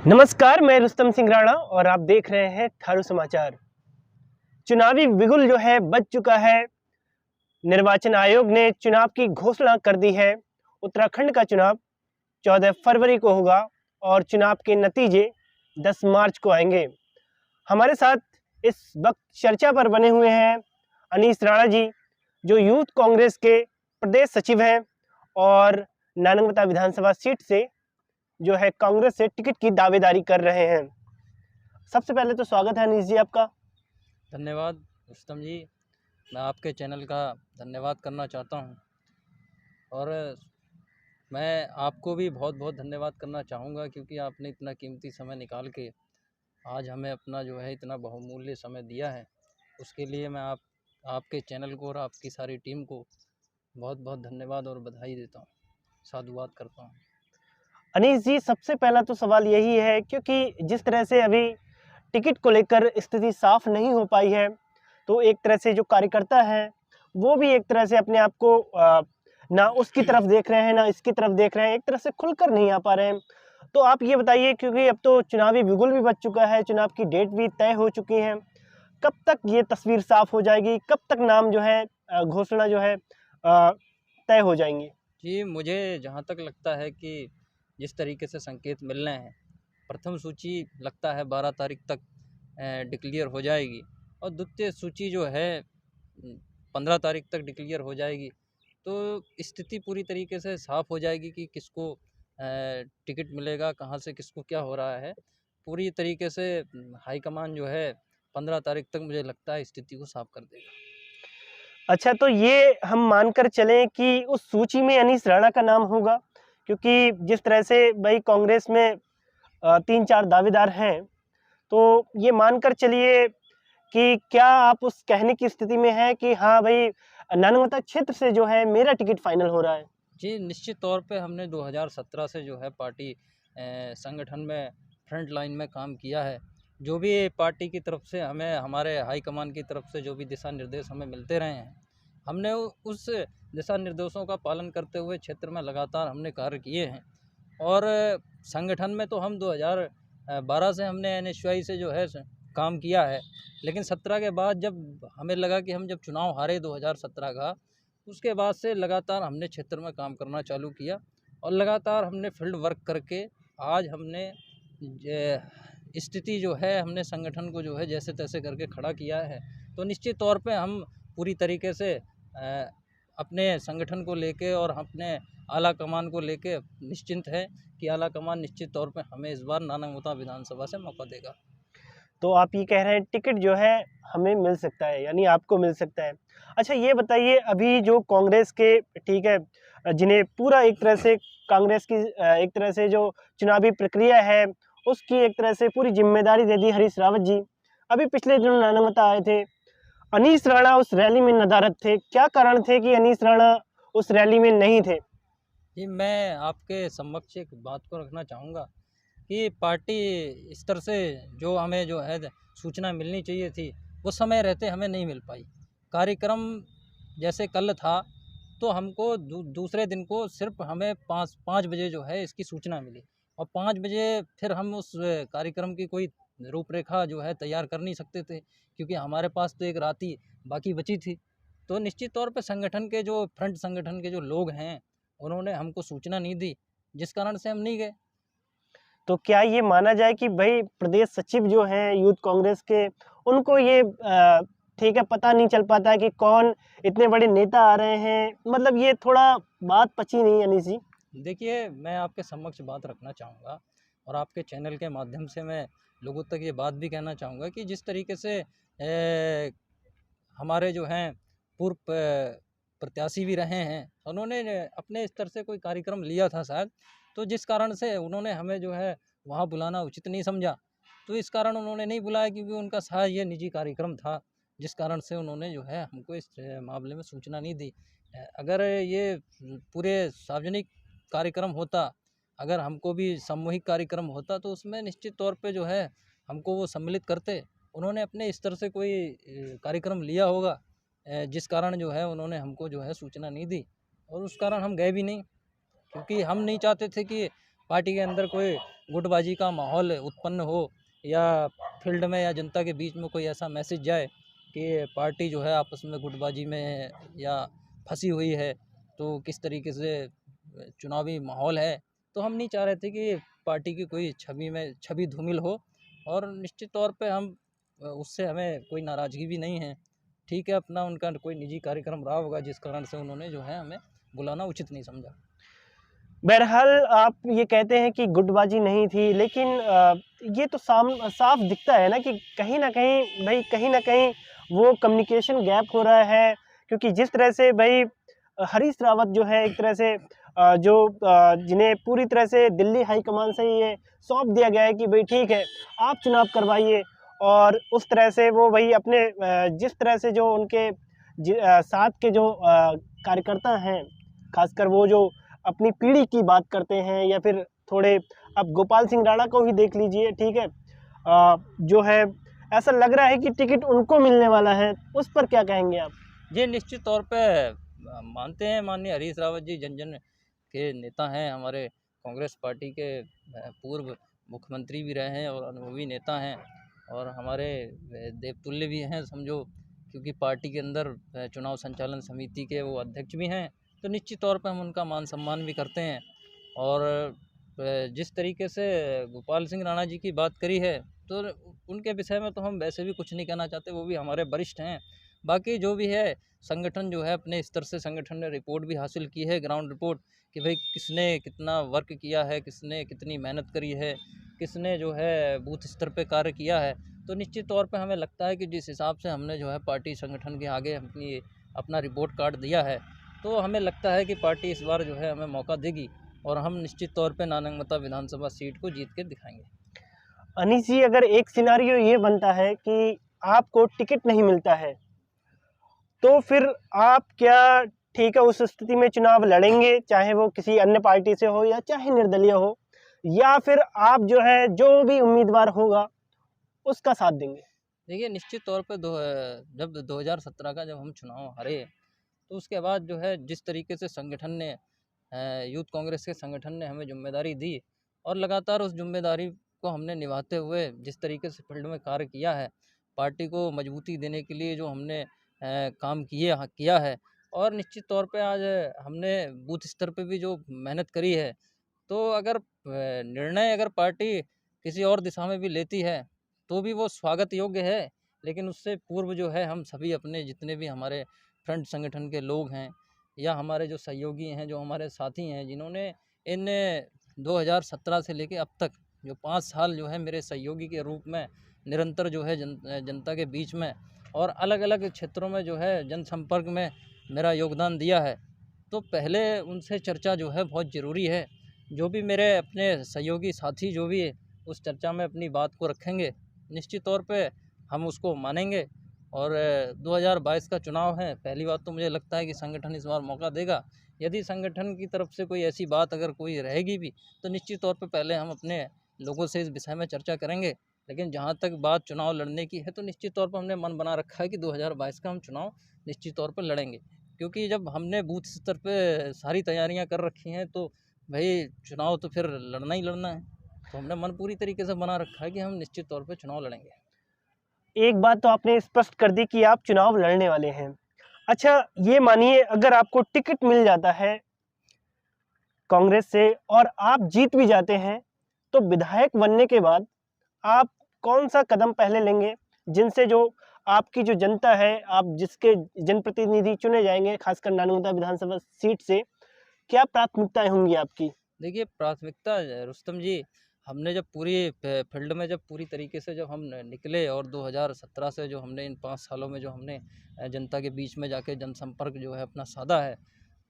नमस्कार, मैं रुस्तम सिंह राणा और आप देख रहे हैं थारू समाचार। चुनावी बिगुल जो है बज चुका है। निर्वाचन आयोग ने चुनाव की घोषणा कर दी है। उत्तराखंड का चुनाव 14 फरवरी को होगा और चुनाव के नतीजे 10 मार्च को आएंगे। हमारे साथ इस वक्त चर्चा पर बने हुए हैं अनीस राणा जी, जो यूथ कांग्रेस के प्रदेश सचिव हैं और नानंगमता विधानसभा सीट से जो है कांग्रेस से टिकट की दावेदारी कर रहे हैं। सबसे पहले तो स्वागत है अनीस जी आपका। धन्यवाद रुस्तम जी। मैं आपके चैनल का धन्यवाद करना चाहता हूं और मैं आपको भी बहुत बहुत धन्यवाद करना चाहूँगा क्योंकि आपने इतना कीमती समय निकाल के आज हमें अपना जो है इतना बहुमूल्य समय दिया है। उसके लिए मैं आपके चैनल को और आपकी सारी टीम को बहुत बहुत धन्यवाद और बधाई देता हूँ, साधुवाद करता हूँ। अनीस जी, सबसे पहला तो सवाल यही है, क्योंकि जिस तरह से अभी टिकट को लेकर स्थिति साफ नहीं हो पाई है, तो एक तरह से जो कार्यकर्ता है वो भी एक तरह से अपने आप को ना उसकी तरफ देख रहे हैं ना इसकी तरफ देख रहे हैं, एक तरह से खुलकर नहीं आ पा रहे हैं। तो आप ये बताइए, क्योंकि अब तो चुनावी बिगुल भी बज चुका है, चुनाव की डेट भी तय हो चुकी है, कब तक ये तस्वीर साफ हो जाएगी, कब तक नाम जो है घोषणा जो है तय हो जाएंगी? जी, मुझे जहाँ तक लगता है कि जिस तरीके से संकेत मिल रहे हैं, प्रथम सूची लगता है 12 तारीख तक डिक्लेयर हो जाएगी और द्वितीय सूची जो है 15 तारीख तक डिक्लेयर हो जाएगी। तो स्थिति पूरी तरीके से साफ हो जाएगी कि किसको टिकट मिलेगा, कहाँ से किसको क्या हो रहा है। पूरी तरीके से हाईकमान जो है 15 तारीख तक मुझे लगता है स्थिति को साफ कर देगा। अच्छा, तो ये हम मानकर चलें कि उस सूची में अनीस राणा का नाम होगा, क्योंकि जिस तरह से भाई कांग्रेस में 3-4 दावेदार हैं, तो ये मानकर चलिए कि क्या आप उस कहने की स्थिति में हैं कि हाँ भाई, नानमता क्षेत्र से जो है मेरा टिकट फाइनल हो रहा है? जी, निश्चित तौर पे हमने 2017 से जो है पार्टी संगठन में फ्रंट लाइन में काम किया है। जो भी पार्टी की तरफ से हमें हमारे हाईकमान की तरफ से जो भी दिशा निर्देश हमें मिलते रहे हैं, हमने उस दिशा निर्देशों का पालन करते हुए क्षेत्र में लगातार हमने कार्य किए हैं। और संगठन में तो हम 2012 से हमने एनएसयूआई से जो है काम किया है, लेकिन 17 के बाद जब हमें लगा कि हम जब चुनाव हारे 2017 का, उसके बाद से लगातार हमने क्षेत्र में काम करना चालू किया और लगातार हमने फील्ड वर्क करके आज हमने स्थिति जो है हमने संगठन को जो है जैसे तैसे करके खड़ा किया है। तो निश्चित तौर पे हम पूरी तरीके से अपने संगठन को लेके और अपने आला कमान को लेके निश्चिंत है कि आला कमान निश्चित तौर पे हमें इस बार नानंगमता विधानसभा से मौका देगा। तो आप ये कह रहे हैं टिकट जो है हमें मिल सकता है, यानी आपको मिल सकता है। अच्छा, ये बताइए, अभी जो कांग्रेस के, ठीक है, जिन्हें पूरा एक तरह से कांग्रेस की एक तरह से जो चुनावी प्रक्रिया है उसकी एक तरह से पूरी जिम्मेदारी दे दी हरीश रावत जी। अभी पिछले दिनों नानमता आए थे, अनीस राणा उस रैली में नदारद थे। क्या कारण थे कि अनीस राणा उस रैली में नहीं थे? जी, मैं आपके समक्ष एक बात को रखना चाहूँगा कि पार्टी स्तर से जो हमें जो है सूचना मिलनी चाहिए थी, वो समय रहते हमें नहीं मिल पाई। कार्यक्रम जैसे कल था, तो हमको दूसरे दिन को सिर्फ हमें 5 बजे जो है इसकी सूचना मिली और 5 बजे फिर हम उस कार्यक्रम की कोई रूपरेखा जो है तैयार कर नहीं सकते थे, क्योंकि हमारे पास तो एक रात ही बाकी बची थी। तो निश्चित तौर पे संगठन के जो फ्रंट संगठन के जो लोग हैं, उन्होंने हमको सूचना नहीं दी, जिस कारण से हम नहीं गए। तो क्या ये माना जाए कि भाई प्रदेश सचिव जो हैं यूथ कांग्रेस के, उनको ये ठीक है, पता नहीं चल पाता है कि कौन इतने बड़े नेता आ रहे हैं? मतलब ये थोड़ा बात पची नहीं अनीस जी। देखिए, मैं आपके समक्ष बात रखना चाहूँगा और आपके चैनल के माध्यम से मैं लोगों तक ये बात भी कहना चाहूँगा कि जिस तरीके से हमारे जो हैं पूर्व प्रत्याशी भी रहे हैं, उन्होंने अपने स्तर से कोई कार्यक्रम लिया था शायद, तो जिस कारण से उन्होंने हमें जो है वहाँ बुलाना उचित नहीं समझा। तो इस कारण उन्होंने नहीं बुलाया, क्योंकि उनका शायद ये निजी कार्यक्रम था, जिस कारण से उन्होंने जो है हमको इस मामले में सूचना नहीं दी। अगर ये पूरे सार्वजनिक कार्यक्रम होता, अगर हमको भी सामूहिक कार्यक्रम होता, तो उसमें निश्चित तौर पे जो है हमको वो सम्मिलित करते। उन्होंने अपने स्तर से कोई कार्यक्रम लिया होगा, जिस कारण जो है उन्होंने हमको जो है सूचना नहीं दी और उस कारण हम गए भी नहीं, क्योंकि हम नहीं चाहते थे कि पार्टी के अंदर कोई गुटबाजी का माहौल उत्पन्न हो या फील्ड में या जनता के बीच में कोई ऐसा मैसेज जाए कि पार्टी जो है आपस में गुटबाजी में है या फंसी हुई है, तो किस तरीके से चुनावी माहौल है। तो हम नहीं चाह रहे थे कि पार्टी की कोई छवि धूमिल हो, और निश्चित तौर पे हम उससे हमें कोई नाराज़गी भी नहीं है। ठीक है, अपना उनका कोई निजी कार्यक्रम रहा होगा जिस कारण से उन्होंने जो है हमें बुलाना उचित नहीं समझा। बहरहाल आप ये कहते हैं कि गुटबाजी नहीं थी, लेकिन ये तो साफ दिखता है ना कि कहीं ना कहीं भाई, कहीं ना कहीं वो कम्युनिकेशन गैप हो रहा है। क्योंकि जिस तरह से भाई हरीश रावत जो है एक तरह से जिन्हें पूरी तरह से दिल्ली हाईकमान से ये सौंप दिया गया है कि भाई ठीक है, आप चुनाव करवाइए, और उस तरह से वो भाई अपने जिस तरह से जो उनके साथ के जो कार्यकर्ता हैं, खासकर वो जो अपनी पीढ़ी की बात करते हैं, या फिर थोड़े अब गोपाल सिंह राणा को ही देख लीजिए, ठीक है, जो है ऐसा लग रहा है कि टिकट उनको मिलने वाला है। उस पर क्या कहेंगे आप? जी, निश्चित तौर पे मानते हैं माननीय हरीश रावत जी जन जन के नेता हैं, हमारे कांग्रेस पार्टी के पूर्व मुख्यमंत्री भी रहे हैं और अनुभवी नेता हैं, और हमारे देवतुल्य भी हैं समझो, क्योंकि पार्टी के अंदर चुनाव संचालन समिति के वो अध्यक्ष भी हैं। तो निश्चित तौर पे हम उनका मान सम्मान भी करते हैं। और जिस तरीके से गोपाल सिंह राणा जी की बात करी है, तो उनके विषय में तो हम वैसे भी कुछ नहीं कहना चाहते, वो भी हमारे वरिष्ठ हैं। बाकी जो भी है, संगठन जो है अपने स्तर से संगठन ने रिपोर्ट भी हासिल की है, ग्राउंड रिपोर्ट, कि भाई किसने कितना वर्क किया है, किसने कितनी मेहनत करी है, किसने जो है बूथ स्तर पे कार्य किया है। तो निश्चित तौर पे हमें लगता है कि जिस हिसाब से हमने जो है पार्टी संगठन के आगे अपना रिपोर्ट कार्ड दिया है, तो हमें लगता है कि पार्टी इस बार जो है हमें मौका देगी, और हम निश्चित तौर पे नानंगमता विधानसभा सीट को जीत के दिखाएंगे। अनीस जी, अगर एक सिनारियो ये बनता है कि आपको टिकट नहीं मिलता है, तो फिर आप क्या, ठीक है, उस स्थिति में चुनाव लड़ेंगे, चाहे वो किसी अन्य पार्टी से हो या चाहे निर्दलीय हो, या फिर आप जो है जो भी उम्मीदवार होगा उसका साथ देंगे? देखिए, निश्चित तौर पे जब 2017 का जब हम चुनाव हारे, तो उसके बाद जो है जिस तरीके से संगठन ने यूथ कांग्रेस के संगठन ने हमें जिम्मेदारी दी, और लगातार उस जिम्मेदारी को हमने निभाते हुए जिस तरीके से फील्ड में कार्य किया है, पार्टी को मजबूती देने के लिए जो हमने काम किया है, और निश्चित तौर पे आज हमने बूथ स्तर पे भी जो मेहनत करी है, तो अगर निर्णय अगर पार्टी किसी और दिशा में भी लेती है, तो भी वो स्वागत योग्य है। लेकिन उससे पूर्व जो है हम सभी अपने जितने भी हमारे फ्रंट संगठन के लोग हैं, या हमारे जो सहयोगी हैं, जो हमारे साथी हैं, जिन्होंने इन 2017 से लेके अब तक जो 5 साल जो है मेरे सहयोगी के रूप में निरंतर जो है जनता के बीच में और अलग-अलग क्षेत्रों में जो है जनसंपर्क में मेरा योगदान दिया है। तो पहले उनसे चर्चा जो है बहुत ज़रूरी है। जो भी मेरे अपने सहयोगी साथी जो भी उस चर्चा में अपनी बात को रखेंगे, निश्चित तौर पे हम उसको मानेंगे। और 2022 का चुनाव है, पहली बात तो मुझे लगता है कि संगठन इस बार मौका देगा। यदि संगठन की तरफ से कोई ऐसी बात अगर कोई रहेगी भी, तो निश्चित तौर पे पहले हम अपने लोगों से इस विषय में चर्चा करेंगे। लेकिन जहाँ तक बात चुनाव लड़ने की है, तो निश्चित तौर पर हमने मन बना रखा है कि 2022 का हम चुनाव निश्चित तौर पर लड़ेंगे। क्योंकि जब हमने बूथ स्तर पे सारी तैयारियाँ कर रखी हैं, तो भई चुनाव तो फिर लड़ना ही लड़ना है। तो हमने मन पूरी तरीके से बना रखा है कि हम निश्चित तौर पे चुनाव लड़ेंगे। एक बात तो आपने स्पष्ट कर दी कि आप चुनाव लड़ने वाले हैं। अच्छा, ये मानिए अगर आपको टिकट मिल जाता है कांग्रेस से और आप जीत भी जाते हैं, तो विधायक बनने के बाद आप कौन सा कदम पहले लेंगे, जिनसे जो आपकी जो जनता है, आप जिसके जनप्रतिनिधि चुने जाएंगे, खासकर नानुदा विधानसभा सीट से, क्या प्राथमिकताएं होंगी आपकी? देखिए, प्राथमिकता रुस्तम जी, हमने जब पूरी फील्ड में जब पूरी तरीके से जब हम निकले, और 2017 से जो हमने इन 5 सालों में जो हमने जनता के बीच में जाके जनसंपर्क जो है अपना साधा है,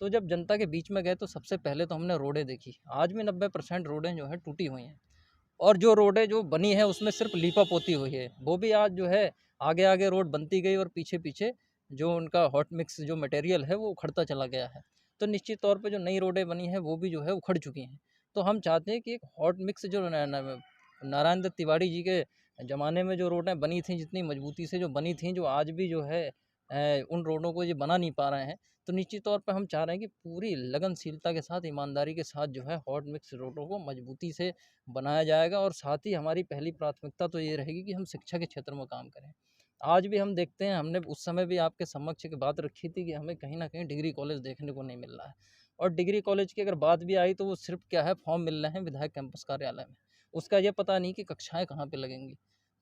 तो जब जनता के बीच में गए तो सबसे पहले तो हमने रोडें देखी। आज भी 90% रोडें जो है टूटी हुई हैं, और जो रोडें जो बनी है उसमें सिर्फ लीपापोती हुई है। वो भी आज जो है आगे आगे रोड बनती गई, और पीछे पीछे जो उनका हॉट मिक्स जो मटेरियल है वो उखड़ता चला गया है। तो निश्चित तौर पे जो नई रोडें बनी हैं वो भी जो है उखड़ चुकी हैं। तो हम चाहते हैं कि एक हॉट मिक्स जो नारायण दत्त तिवारी जी के ज़माने में जो रोडें बनी थी, जितनी मजबूती से जो बनी थी, जो आज भी जो है उन रोडों को ये बना नहीं पा रहे हैं। तो निश्चित तौर पे हम चाह रहे हैं कि पूरी लगनशीलता के साथ, ईमानदारी के साथ जो है हॉट मिक्स रोडों को मजबूती से बनाया जाएगा। और साथ ही हमारी पहली प्राथमिकता तो ये रहेगी कि हम शिक्षा के क्षेत्र में काम करें। आज भी हम देखते हैं, हमने उस समय भी आपके समक्ष एक बात रखी थी कि हमें कहीं न कहीं डिग्री कॉलेज देखने को नहीं मिल रहा है। और डिग्री कॉलेज की अगर बात भी आई तो वो सिर्फ़ क्या है, फॉर्म मिल रहे हैं विधायक कैंपस कार्यालय में। उसका ये पता नहीं कि कक्षाएँ कहाँ पे लगेंगी।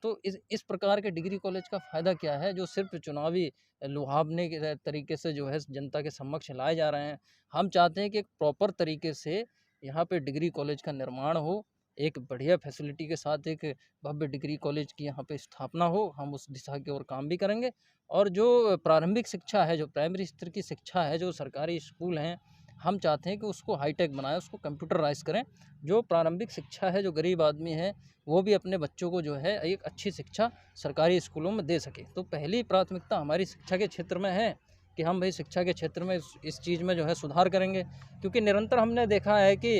तो इस प्रकार के डिग्री कॉलेज का फ़ायदा क्या है, जो सिर्फ़ चुनावी लुभावने के तरीके से जो है जनता के समक्ष लाए जा रहे हैं। हम चाहते हैं कि एक प्रॉपर तरीके से यहाँ पे डिग्री कॉलेज का निर्माण हो, एक बढ़िया फैसिलिटी के साथ एक भव्य डिग्री कॉलेज की यहाँ पे स्थापना हो। हम उस दिशा की ओर काम भी करेंगे। और जो प्रारंभिक शिक्षा है, जो प्राइमरी स्तर की शिक्षा है, जो सरकारी स्कूल हैं, हम चाहते हैं कि उसको हाईटेक बनाएँ, उसको कंप्यूटराइज़ करें। जो प्रारंभिक शिक्षा है, जो गरीब आदमी है, वो भी अपने बच्चों को जो है एक अच्छी शिक्षा सरकारी स्कूलों में दे सके। तो पहली प्राथमिकता हमारी शिक्षा के क्षेत्र में है कि हम भाई शिक्षा के क्षेत्र में इस चीज़ में जो है सुधार करेंगे। क्योंकि निरंतर हमने देखा है कि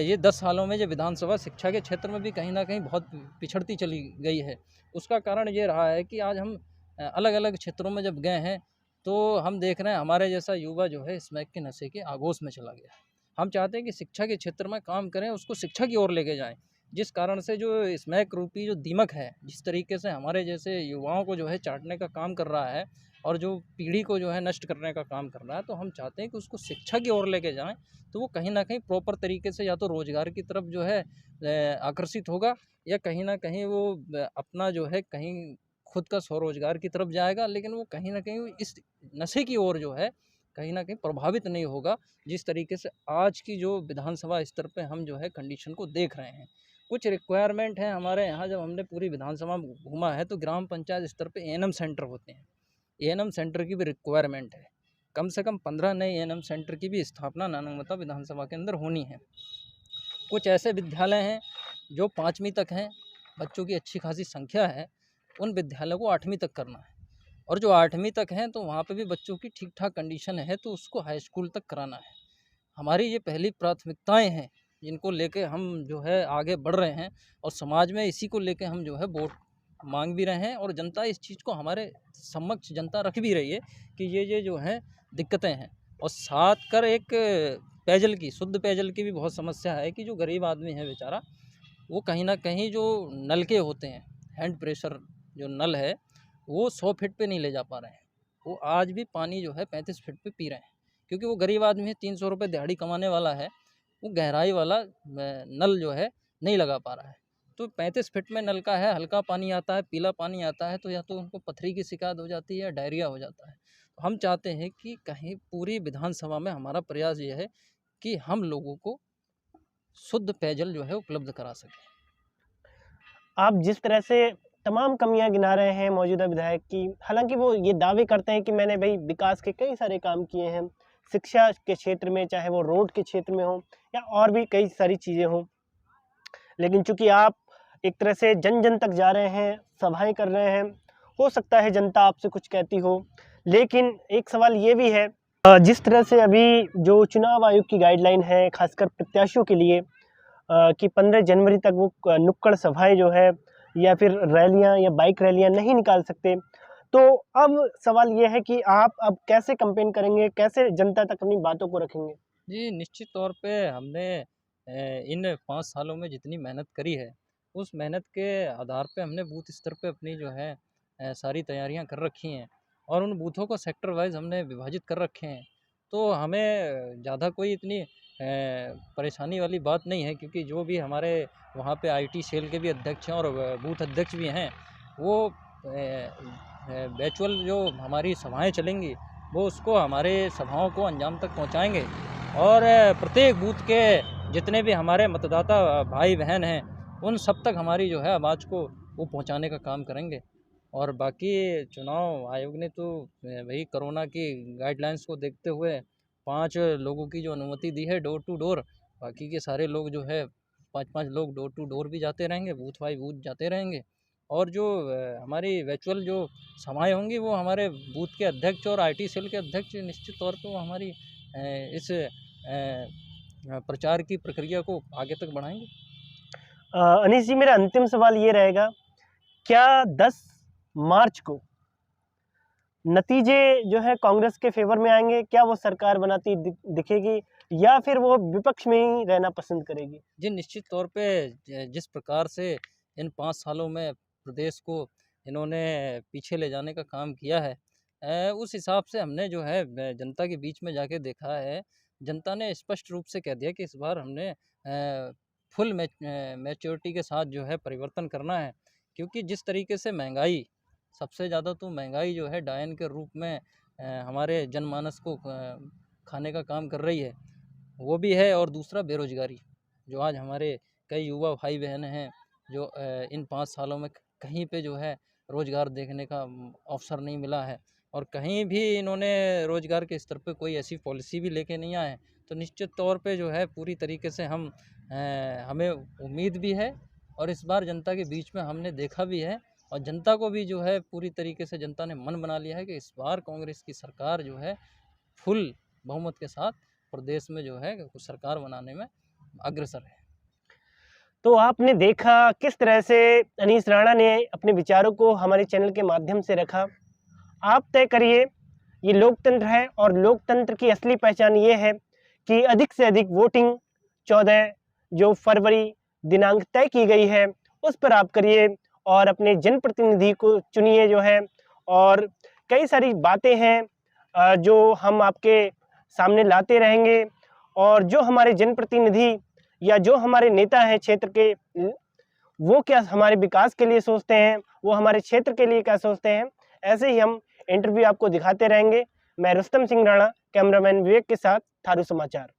ये 10 सालों में जो विधानसभा शिक्षा के क्षेत्र में भी कहीं न कहीं बहुत पिछड़ती चली गई है। उसका कारण ये रहा है कि आज हम अलग-अलग क्षेत्रों में जब गए हैं, तो हम देख रहे हैं हमारे जैसा युवा जो है स्मैक के नशे के आगोश में चला गया है। हम चाहते हैं कि शिक्षा के क्षेत्र में काम करें, उसको शिक्षा की ओर लेके जाएँ। जिस कारण से जो स्मैक रूपी जो दीमक है, जिस तरीके से हमारे जैसे युवाओं को जो है चाटने का काम कर रहा है और जो पीढ़ी को जो है नष्ट करने का काम कर रहा है, तो हम चाहते हैं कि उसको शिक्षा की ओर लेके जाएँ। तो वो कहीं न कहीं प्रॉपर तरीके से या तो रोज़गार की तरफ जो है आकर्षित होगा, या कहीं न कहीं वो अपना जो है कहीं खुद का स्वरोज़गार की तरफ जाएगा, लेकिन वो कहीं न कहीं इस नशे की ओर जो है, कहीं न कहीं प्रभावित नहीं होगा, जिस तरीके से आज की जो विधानसभा स्तर पे हम जो है कंडीशन को देख रहे हैं। कुछ रिक्वायरमेंट है हमारे यहाँ, जब हमने पूरी विधानसभा में घूमा है, तो ग्राम पंचायत स्तर पे एएनएम सेंटर होते हैं। एएनएम सेंटर की भी रिक्वायरमेंट है। कम से कम 15 नए एएनएम सेंटर की भी स्थापना नानंगमता विधानसभा के अंदर होनी है। कुछ ऐसे विद्यालय हैं जो 5वीं तक हैं, बच्चों की अच्छी खासी संख्या है, उन विद्यालयों को 8वीं तक करना है। और जो 8वीं तक हैं, तो वहाँ पे भी बच्चों की ठीक-ठाक कंडीशन है, तो उसको हाई स्कूल तक कराना है। हमारी ये पहली प्राथमिकताएँ हैं, जिनको लेके हम जो है आगे बढ़ रहे हैं। और समाज में इसी को लेके हम जो है वोट माँग भी रहे हैं, और जनता इस चीज़ को हमारे समक्ष जनता रख भी रही है कि ये जो हैं दिक्कतें हैं। और साथ कर एक पेयजल की, शुद्ध पेयजल की भी बहुत समस्या है कि जो गरीब आदमी है बेचारा, वो कहीं न कहीं जो नलके होते हैं, हैंड प्रेशर जो नल है, वो 100 फीट पे नहीं ले जा पा रहे हैं। वो आज भी पानी जो है 35 फीट पे पी रहे हैं। क्योंकि वो गरीब आदमी है, 300 रुपए दिहाड़ी कमाने वाला है, वो गहराई वाला नल जो है नहीं लगा पा रहा है। तो 35 फीट में नल का है, हल्का पानी आता है, पीला पानी आता है, तो या तो उनको पथरी की शिकायत हो जाती है या डायरिया हो जाता है। तो हम चाहते हैं कि कहीं पूरी विधानसभा में हमारा प्रयास ये है कि हम लोगों को शुद्ध पेयजल जो है उपलब्ध करा सकें। आप जिस तरह से तमाम कमियां गिना रहे हैं मौजूदा विधायक की, हालांकि वो ये दावे करते हैं कि मैंने भाई विकास के कई सारे काम किए हैं, शिक्षा के क्षेत्र में, चाहे वो रोड के क्षेत्र में हो या और भी कई सारी चीज़ें हों। लेकिन चूंकि आप एक तरह से जन जन तक जा रहे हैं, सभाएं कर रहे हैं, हो सकता है जनता आपसे कुछ कहती हो। लेकिन एक सवाल ये भी है, जिस तरह से अभी जो चुनाव आयोग की गाइडलाइन है खासकर प्रत्याशियों के लिए, कि 15 जनवरी तक वो नुक्कड़ सभाएं जो है या फिर रैलियां या बाइक रैलियां नहीं निकाल सकते। तो अब सवाल ये है कि आप अब कैसे कैंपेन करेंगे, कैसे जनता तक अपनी बातों को रखेंगे? जी, निश्चित तौर पे हमने इन 5 सालों में जितनी मेहनत करी है, उस मेहनत के आधार पे हमने बूथ स्तर पे अपनी जो है सारी तैयारियां कर रखी हैं। और उन बूथों को सेक्टर वाइज़ हमने विभाजित कर रखे हैं। तो हमें ज़्यादा कोई इतनी परेशानी वाली बात नहीं है, क्योंकि जो भी हमारे वहाँ पे आईटी सेल के भी अध्यक्ष हैं और बूथ अध्यक्ष भी हैं, वो वर्चुअल जो हमारी सभाएँ चलेंगी, वो उसको हमारे सभाओं को अंजाम तक पहुँचाएँगे। और प्रत्येक बूथ के जितने भी हमारे मतदाता भाई बहन हैं, उन सब तक हमारी जो है आवाज़ को वो पहुँचाने का काम करेंगे। और बाकी चुनाव आयोग ने तो वही कोरोना की गाइडलाइंस को देखते हुए 5 लोगों की जो अनुमति दी है डोर टू डोर, बाकी के सारे लोग जो है 5-5 लोग डोर टू डोर भी जाते रहेंगे, बूथ बाई बूथ जाते रहेंगे। और जो हमारी वर्चुअल जो सभाएँ होंगी, वो हमारे बूथ के अध्यक्ष और आईटी सेल के अध्यक्ष निश्चित तौर पे वो हमारी इस प्रचार की प्रक्रिया को आगे तक बढ़ाएँगे। अनीश जी, मेरा अंतिम सवाल ये रहेगा, क्या 10 मार्च को नतीजे जो है कांग्रेस के फेवर में आएंगे? क्या वो सरकार बनाती दिखेगी या फिर वो विपक्ष में ही रहना पसंद करेगी? जी, निश्चित तौर पे जिस प्रकार से इन 5 सालों में प्रदेश को इन्होंने पीछे ले जाने का काम किया है, उस हिसाब से हमने जो है जनता के बीच में जाके देखा है, जनता ने स्पष्ट रूप से कह दिया कि इस बार हमने फुल मैच्योरिटी के साथ जो है परिवर्तन करना है। क्योंकि जिस तरीके से महंगाई, सबसे ज़्यादा तो महंगाई जो है डायन के रूप में हमारे जनमानस को खाने का काम कर रही है, वो भी है। और दूसरा बेरोज़गारी, जो आज हमारे कई युवा भाई बहन हैं जो इन 5 सालों में कहीं पे जो है रोज़गार देखने का अवसर नहीं मिला है, और कहीं भी इन्होंने रोज़गार के स्तर पे कोई ऐसी पॉलिसी भी लेके नहीं आए हैं। तो निश्चित तौर पे जो है पूरी तरीके से हमें उम्मीद भी है, और इस बार जनता के बीच में हमने देखा भी है, और जनता को भी जो है पूरी तरीके से जनता ने मन बना लिया है कि इस बार कांग्रेस की सरकार जो है फुल बहुमत के साथ प्रदेश में जो है सरकार बनाने में अग्रसर है। तो आपने देखा किस तरह से अनीस राणा ने अपने विचारों को हमारे चैनल के माध्यम से रखा। आप तय करिए, ये लोकतंत्र है और लोकतंत्र की असली पहचान ये है कि अधिक से अधिक वोटिंग 14 जो फरवरी दिनांक तय की गई है उस पर आप करिए और अपने जनप्रतिनिधि को चुनिए जो है। और कई सारी बातें हैं जो हम आपके सामने लाते रहेंगे, और जो हमारे जनप्रतिनिधि या जो हमारे नेता हैं क्षेत्र के, वो क्या हमारे विकास के लिए सोचते हैं, वो हमारे क्षेत्र के लिए क्या सोचते हैं, ऐसे ही हम इंटरव्यू आपको दिखाते रहेंगे। मैं रुस्तम सिंह राणा, कैमरामैन विवेक के साथ थारू समाचार।